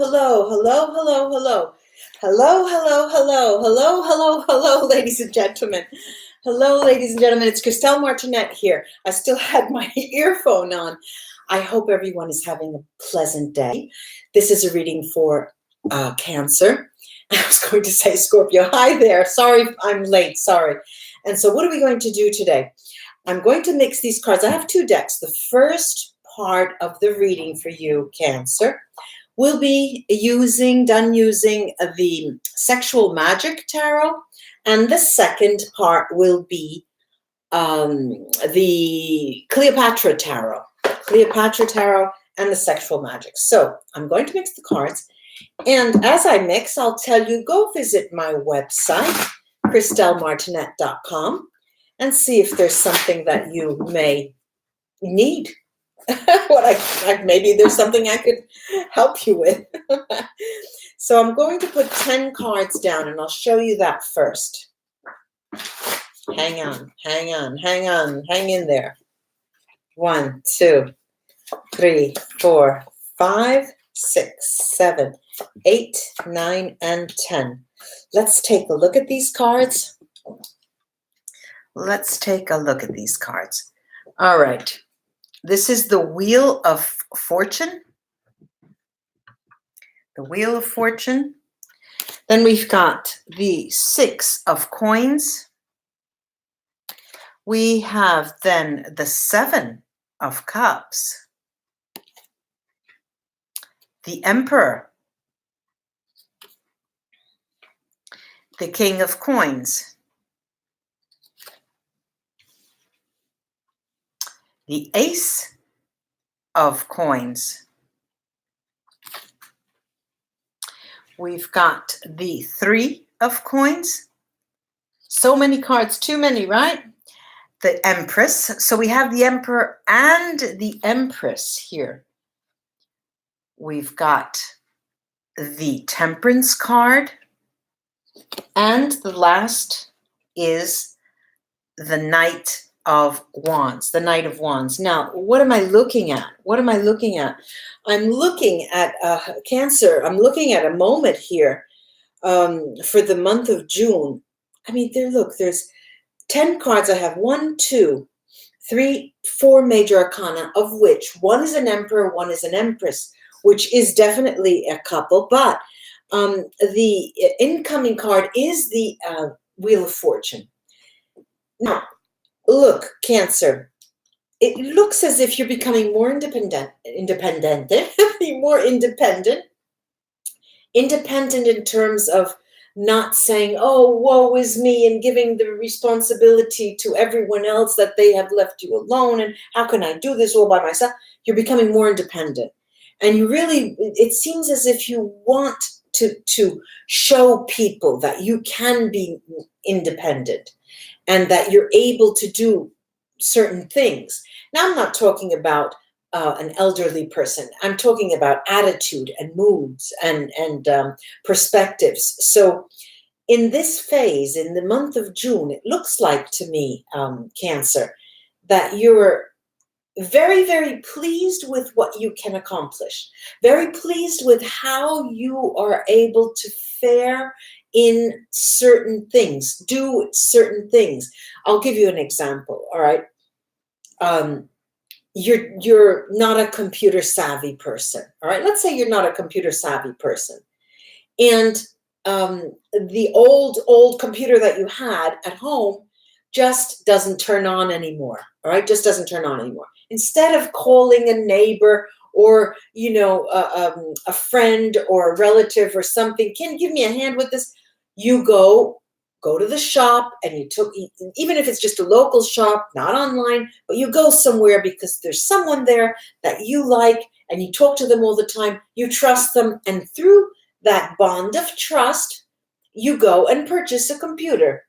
Hello, hello, hello, hello. Hello, hello, hello, hello, hello, hello, ladies and gentlemen. Hello, ladies and gentlemen. It's Christelle Martinette here. I still had my earphone on. I hope everyone is having a pleasant day. This is a reading for Cancer. I was going to say Scorpio. Hi there. Sorry, I'm late. Sorry. And so what are we going to do today? I'm going to mix these cards. I have two decks. The first part of the reading for you, Cancer, we'll be using the Sexual Magic Tarot, and the second part will be the Cleopatra Tarot and the Sexual Magic. So I'm going to mix the cards, and as I mix, I'll tell you, go visit my website, ChristelleMartinette.com, and see if there's something that you may need. Maybe there's something I could help you with. So I'm going to put 10 cards down, and I'll show you that first. Hang on, hang in there. 1, 2, 3, 4, 5, 6, 7, 8, 9, and 10. Let's take a look at these cards. All right. This is the Wheel of Fortune. The Wheel of Fortune. Then we've got the 6 of Coins. We have then the 7 of Cups. The Emperor. The King of Coins. The Ace of Coins. We've got the 3 of Coins. So many cards, too many, right? The Empress. So we have the Emperor and the Empress here. We've got the Temperance card. And the last is the Knight of Wands, the Knight of Wands. Now, what am I looking at? I'm looking at Cancer. I'm looking at a moment here for the month of June. I mean, there's 10 cards. I have 1, 2, 3, 4 major arcana, of which one is an Emperor, one is an Empress, which is definitely a couple. But the incoming card is the Wheel of Fortune. Now, look, Cancer, it looks as if you're becoming more independent in terms of not saying, oh, woe is me, and giving the responsibility to everyone else that they have left you alone, and how can I do this all by myself? You're becoming more independent. And it seems as if you want to show people that you can be independent and that you're able to do certain things. Now, I'm not talking about an elderly person. I'm talking about attitude and moods and perspectives. So in this phase, in the month of June, it looks like to me, Cancer, that you're very, very pleased with what you can accomplish, very pleased with how you are able to fare in certain things, do certain things. I'll give you an example, all right? You're not a computer savvy person, all right? Let's say you're not a computer savvy person. And the old computer that you had at home just doesn't turn on anymore, all right? Just doesn't turn on anymore. Instead of calling a neighbor or, a friend or a relative or something, can you give me a hand with this? You go to the shop, and even if it's just a local shop, not online, but you go somewhere because there's someone there that you like, and you talk to them all the time, you trust them, and through that bond of trust, you go and purchase a computer,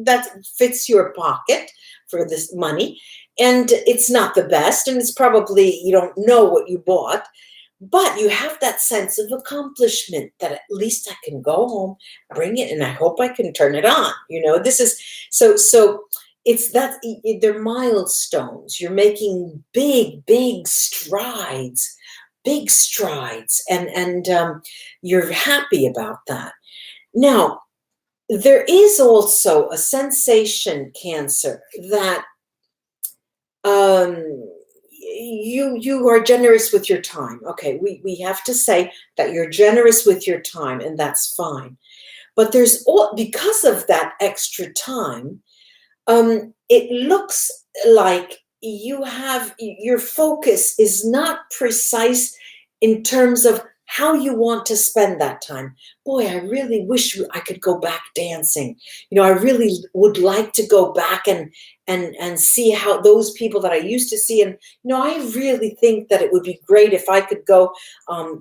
that fits your pocket for this money. And it's not the best, and it's probably, you don't know what you bought, but you have that sense of accomplishment that at least I can go home, bring it, and I hope I can turn it on. This is so it's that they're milestones. You're making big strides, big strides, and you're happy about that. Now, there is also a sensation, Cancer, that you are generous with your time. Okay, we have to say that you're generous with your time, and that's fine. But there's because of that extra time, it looks like your focus is not precise in terms of how you want to spend that time. Boy, I really wish I could go back dancing. I really would like to go back and see how those people that I used to see. And, I really think that it would be great if I could go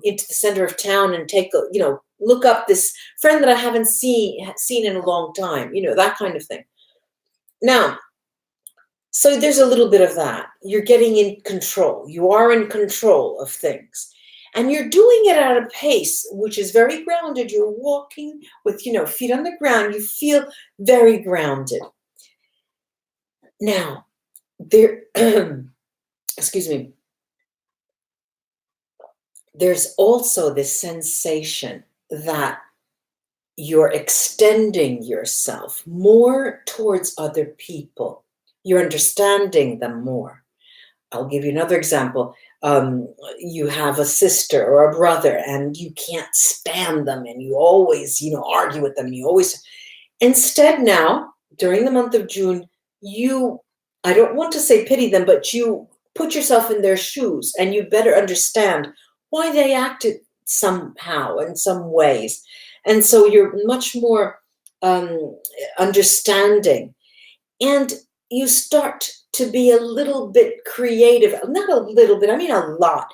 into the center of town and take look up this friend that I haven't seen in a long time, that kind of thing. Now, so there's a little bit of that. You're getting in control. You are in control of things. And you're doing it at a pace which is very grounded. You're walking with, feet on the ground. You feel very grounded. Now, there, excuse me, there's also this sensation that you're extending yourself more towards other people. You're understanding them more. I'll give you another example. You have a sister or a brother and you can't stand them and you always, argue with them. Instead now, during the month of June, I don't want to say pity them, but you put yourself in their shoes and you better understand why they acted somehow in some ways. And so you're much more understanding. And you start to be a little bit creative. Not a little bit, I mean a lot.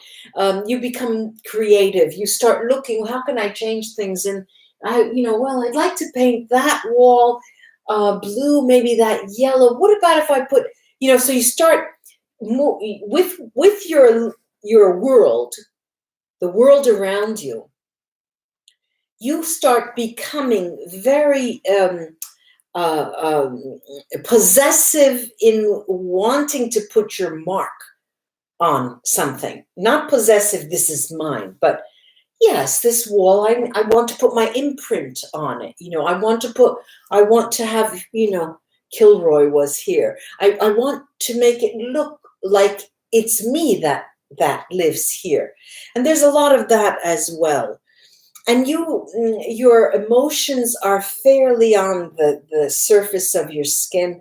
You become creative. You start looking, how can I change things? And I'd like to paint that wall blue, maybe that yellow. What about if I put, so you start with your world, the world around you. You start becoming very possessive in wanting to put your mark on something. Not possessive, this is mine, but yes, this wall, I want to put my imprint on it. I want to have, Kilroy was here. I want to make it look like it's me that lives here. And there's a lot of that as well. And your emotions are fairly on the surface of your skin.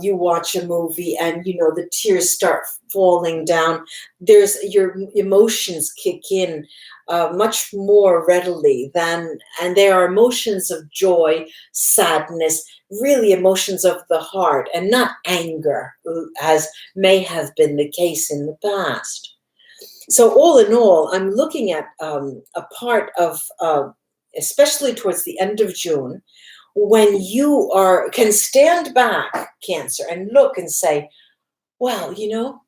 You watch a movie and, the tears start falling down. Your emotions kick in much more readily and there are emotions of joy, sadness, really emotions of the heart and not anger, as may have been the case in the past. So all in all, I'm looking at a part of, especially towards the end of June, when you can stand back, Cancer, and look and say, well,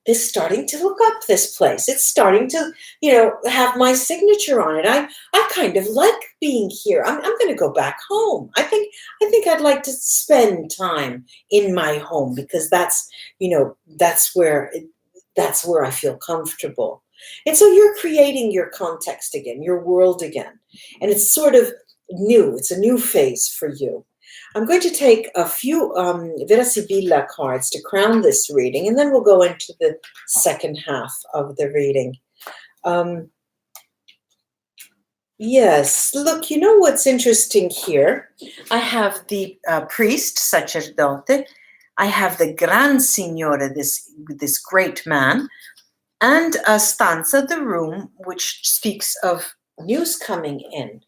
this is starting to look up this place. It's starting to, have my signature on it. I kind of like being here. I'm going to go back home. I think I'd like to spend time in my home because that's where I feel comfortable. And so you're creating your context again, your world again. And it's sort of new. It's a new phase for you. I'm going to take a few Vera Sibilla cards to crown this reading, and then we'll go into the second half of the reading. Yes, look, what's interesting here? I have the priest, sacerdote. I have the Gran Signore, this great man. And a stanza, the room, which speaks of news coming in.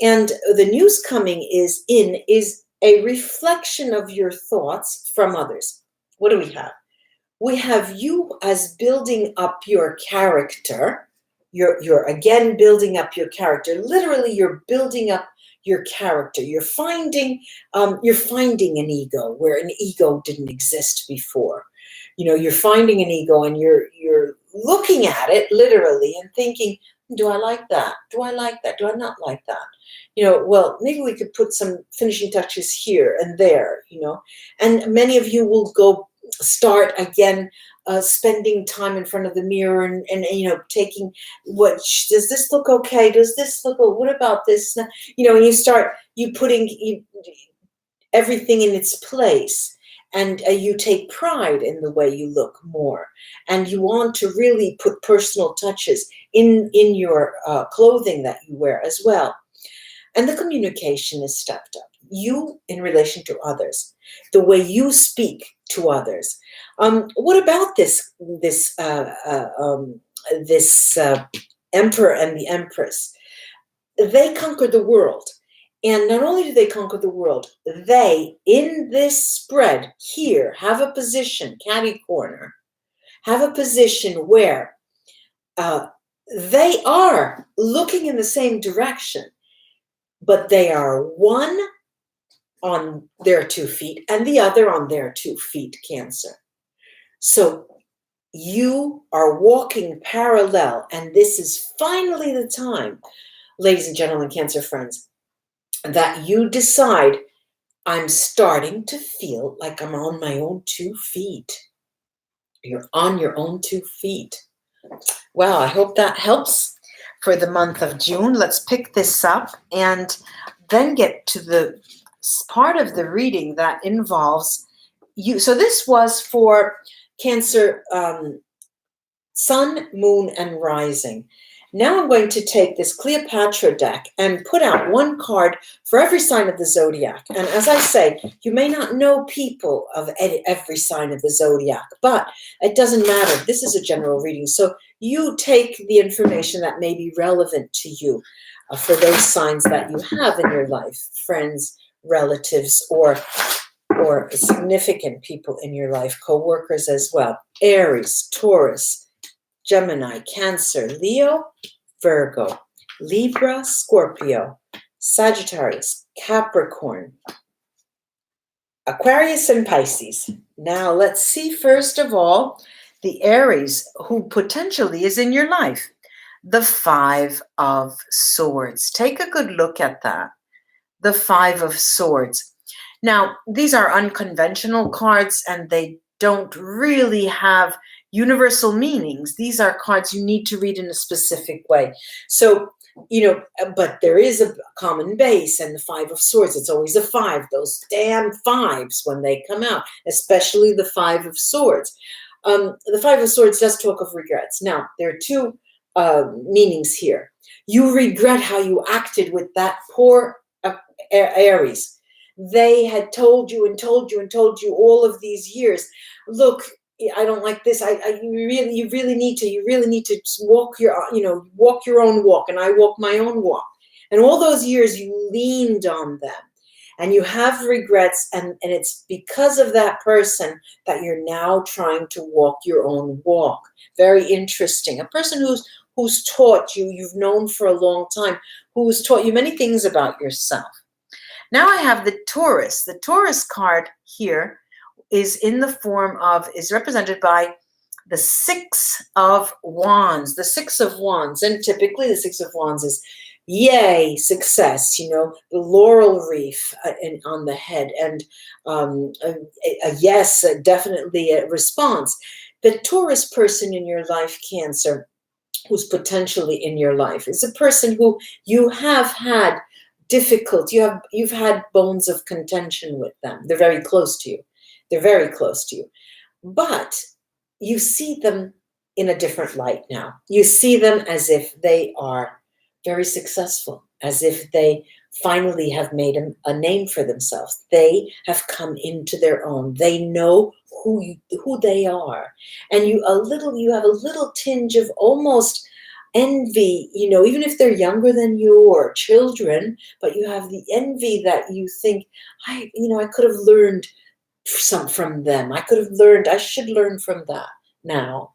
And the news coming is a reflection of your thoughts from others. What do we have? We have you as building up your character. You're again building up your character. Literally, you're building up your character. You're finding an ego where an ego didn't exist before. You're finding an ego and you're looking at it literally and thinking, do I like that? Do I like that? Do I not like that? Well, maybe we could put some finishing touches here and there, and many of you will go start again spending time in front of the mirror and taking does this look okay? Does this look, what about this? And you putting everything in its place. And you take pride in the way you look more. And you want to really put personal touches in your clothing that you wear as well. And the communication is stepped up. You in relation to others, the way you speak to others. What about this emperor and the empress? They conquered the world. And not only do they conquer the world, they, in this spread here, have a position, catty corner, have a position where they are looking in the same direction, but they are one on their 2 feet and the other on their 2 feet, Cancer. So you are walking parallel, and this is finally the time, ladies and gentlemen, Cancer friends, that you decide, I'm starting to feel like I'm on my own 2 feet. You're on your own 2 feet. Well, I hope that helps for the month of June. Let's pick this up and then get to the part of the reading that involves you. So this was for Cancer, Sun, Moon, and Rising. Now I'm going to take this Cleopatra deck and put out one card for every sign of the zodiac. And as I say, you may not know people of every sign of the zodiac, but it doesn't matter. This is a general reading. So you take the information that may be relevant to you for those signs that you have in your life, friends, relatives, or significant people in your life, co-workers as well. Aries, Taurus, Gemini, Cancer, Leo, Virgo, Libra, Scorpio, Sagittarius, Capricorn, Aquarius, and Pisces. Now let's see first of all the Aries, who potentially is in your life. The 5 of Swords. Take a good look at that. The 5 of Swords. Now, these are unconventional cards, and they don't really have universal meanings. These are cards you need to read in a specific way. So, but there is a common base, and the 5 of Swords, it's always a 5, those damn 5s when they come out, especially the 5 of Swords. The 5 of Swords does talk of regrets. Now, there are 2 meanings here. You regret how you acted with that poor Aries. They had told you and told you and told you all of these years, look, I don't like this. You really need to walk your own walk, and I walk my own walk. And all those years you leaned on them, and you have regrets, and it's because of that person that you're now trying to walk your own walk. Very interesting. A person who's taught you, you've known for a long time, who's taught you many things about yourself. Now I have the Taurus. The Taurus card here is represented by the 6 of Wands. The 6 of Wands, and typically the 6 of Wands is yay, success, the laurel wreath on the head, and a yes, definitely a response. The Taurus person in your life, Cancer, who's potentially in your life, is a person who you have had difficult, you've had bones of contention with them. They're very close to you. They're very close to you. But you see them in a different light now. You see them as if they are very successful, as if they finally have made a name for themselves. They have come into their own. They know who they are. And you have a little tinge of almost envy, even if they're younger than you or children, but you have the envy that you think, I could have learned from them. I should learn from that now.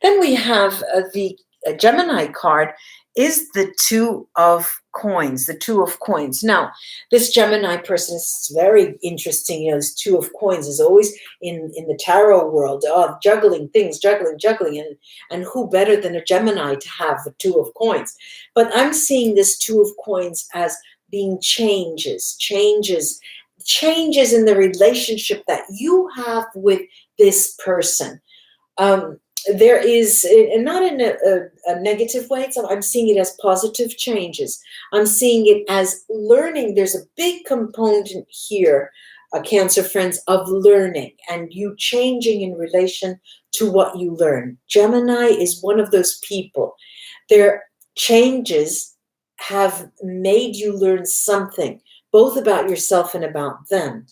Then we have the Gemini card is the 2 of Coins, the 2 of Coins. Now, this Gemini person is very interesting. This 2 of Coins is always in the tarot world, juggling things, juggling. And who better than a Gemini to have the 2 of Coins? But I'm seeing this 2 of Coins as being changes in the relationship that you have with this person. There is, and not in a negative way, so I'm seeing it as positive changes. I'm seeing it as learning. There's a big component here, Cancer friends, of learning and you changing in relation to what you learn. Gemini is one of those people. Their changes have made you learn something, both about yourself and about them.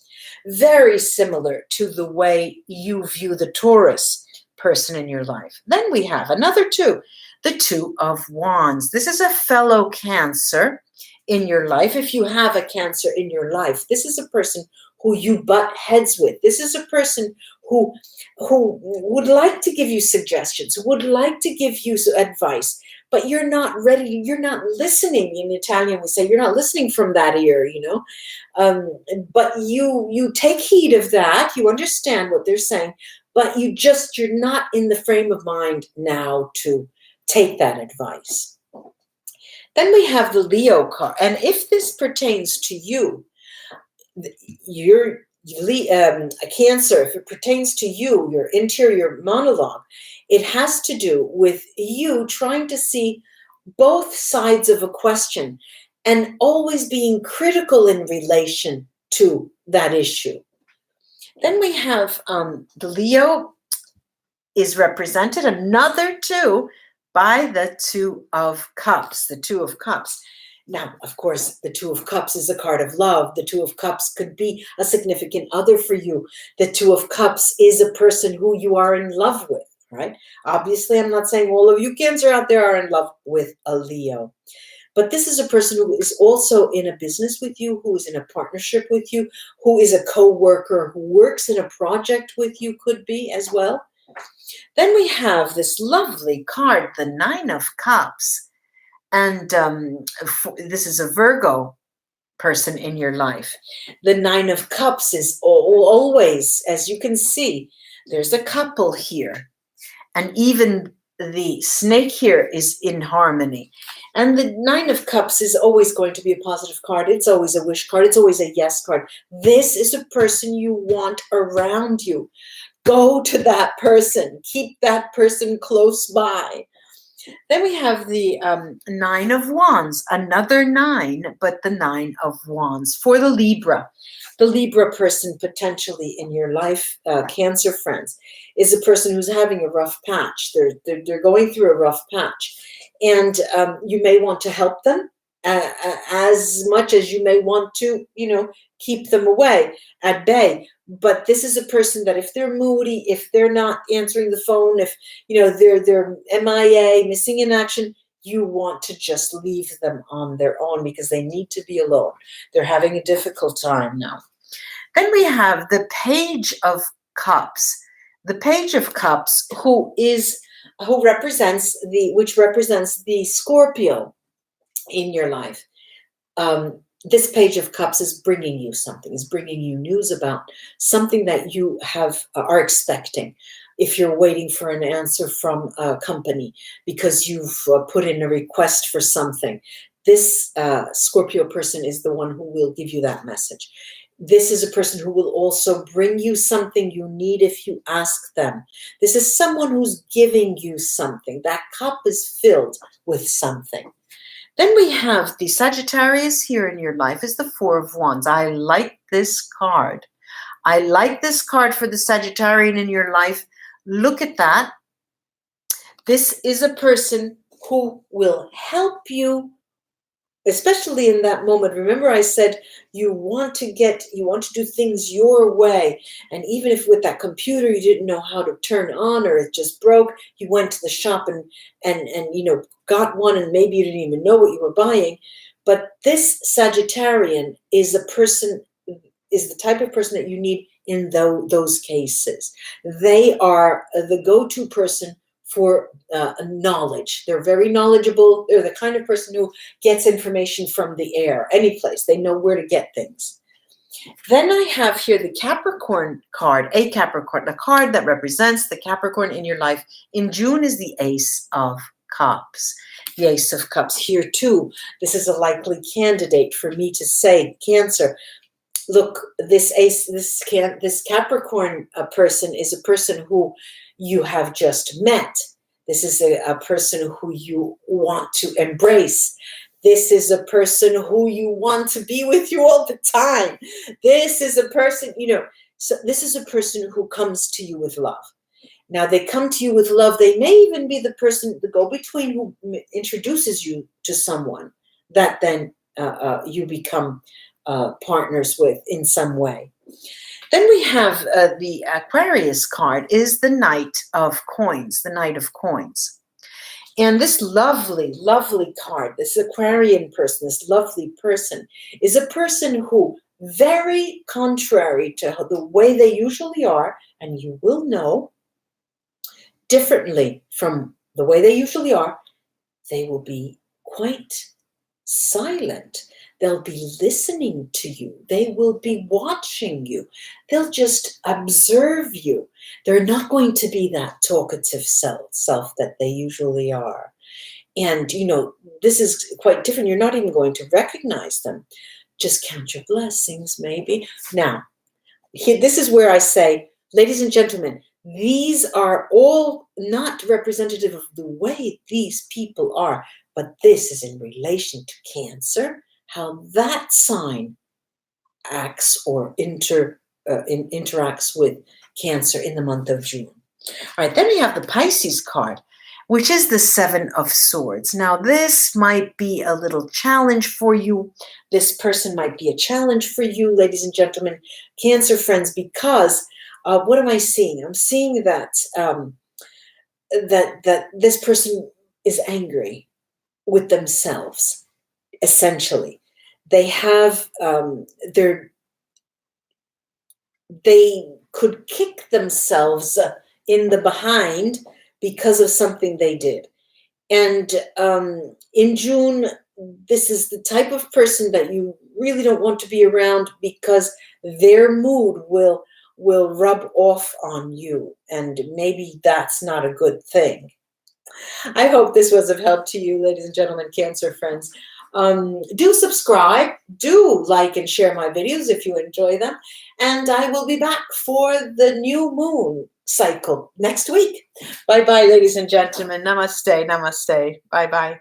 Very similar to the way you view the Taurus person in your life. Then we have another two, the Two of Wands. This is a fellow Cancer in your life. If you have a Cancer in your life, this is a person who you butt heads with. This is a person who would like to give you suggestions, would like to give you advice, but you're not ready. You're not listening. In Italian, we say you're not listening from that ear, you know. But you take heed of that. You understand what they're saying, but you're not in the frame of mind now to take that advice. Then we have the Leo card. And if this pertains to you, you're a Cancer, if it pertains to you, your interior monologue, it has to do with you trying to see both sides of a question and always being critical in relation to that issue. Then we have the Leo is represented, another two, by the Two of Cups, the Two of Cups. Now, of course, the Two of Cups is a card of love. The Two of Cups could be a significant other for you. The Two of Cups is a person who you are in love with, right? Obviously, I'm not saying all of you Cancer out there are in love with a Leo. But this is a person who is also in a business with you, who is in a partnership with you, who is a co-worker, who works in a project with you, could be as well. Then we have this lovely card, the Nine of Cups. And this is a Virgo person in your life. The Nine of Cups is always, as you can see, there's a couple here. And even the snake here is in harmony. And the Nine of Cups is always going to be a positive card. It's always a wish card. It's always a yes card. This is a person you want around you. Go to that person. Keep that person close by. Then we have the Nine of Wands, another nine, but the Nine of Wands for the Libra. The Libra person potentially in your life, Cancer friends, is a person who's having a rough patch. They're going through a rough patch. And you may want to help them as much as you may want to, keep them away, at bay. But this is a person that if they're moody, if they're not answering the phone, if, they're MIA, missing in action, you want to just leave them on their own because they need to be alone. They're having a difficult time now. Then we have the Page of Cups. The Page of Cups, which represents the Scorpio in your life. This Page of Cups is bringing you something, is bringing you news about something that you are expecting. If you're waiting for an answer from a company because you've put in a request for something, this Scorpio person is the one who will give you that message. This is a person who will also bring you something you need if you ask them. This is someone who's giving you something. That cup is filled with something. Then we have the Sagittarius here in your life is the Four of Wands. I like this card. I like this card for the Sagittarian in your life. Look at that. This is a person who will help you, especially in that moment. Remember I said you want to do things your way. And even if with that computer you didn't know how to turn on or it just broke, you went to the shop and got one and maybe you didn't even know what you were buying. But this Sagittarian is the type of person that you need in those cases. They are the go-to person for knowledge. They're very knowledgeable. They're the kind of person who gets information from the air, any place. They know where to get things. Then I have here the Capricorn card, the card that represents the Capricorn in your life. In June is the Ace of Cups. The Ace of Cups here too. This is a likely candidate for me to say, Cancer, look, this Capricorn person is a person who you have just met. This is a person who you want to embrace. This is a person who you want to be with you all the time. This is a person, so this is a person who comes to you with love. Now, they come to you with love. They may even be the person, the go-between, who introduces you to someone that then you become partners with in some way. Then we have the Aquarius card is the Knight of Coins, the Knight of Coins. And this lovely, lovely card, this Aquarian person, this lovely person, is a person who, very contrary to the way they usually are, and you will know, differently from the way they usually are, they will be quite silent. They'll be listening to you. They will be watching you. They'll just observe you. They're not going to be that talkative self that they usually are. And, this is quite different. You're not even going to recognize them. Just count your blessings, maybe. Now, this is where I say, ladies and gentlemen, these are all not representative of the way these people are, but this is in relation to Cancer, how that sign acts or interacts with Cancer in the month of June. All right, then we have the Pisces card, which is the Seven of Swords. Now, this might be a little challenge for you. This person might be a challenge for you, ladies and gentlemen, Cancer friends, because what am I seeing? I'm seeing that that this person is angry with themselves, essentially. They have they could kick themselves in the behind because of something they did. And in June, this is the type of person that you really don't want to be around, because their mood will rub off on you, and maybe that's not a good thing. I hope this was of help to you, ladies and gentlemen, Cancer friends. Do subscribe, do like and share my videos if you enjoy them, and I will be back for the new moon cycle next week. Bye-bye, ladies and gentlemen. Namaste, namaste. Bye-bye.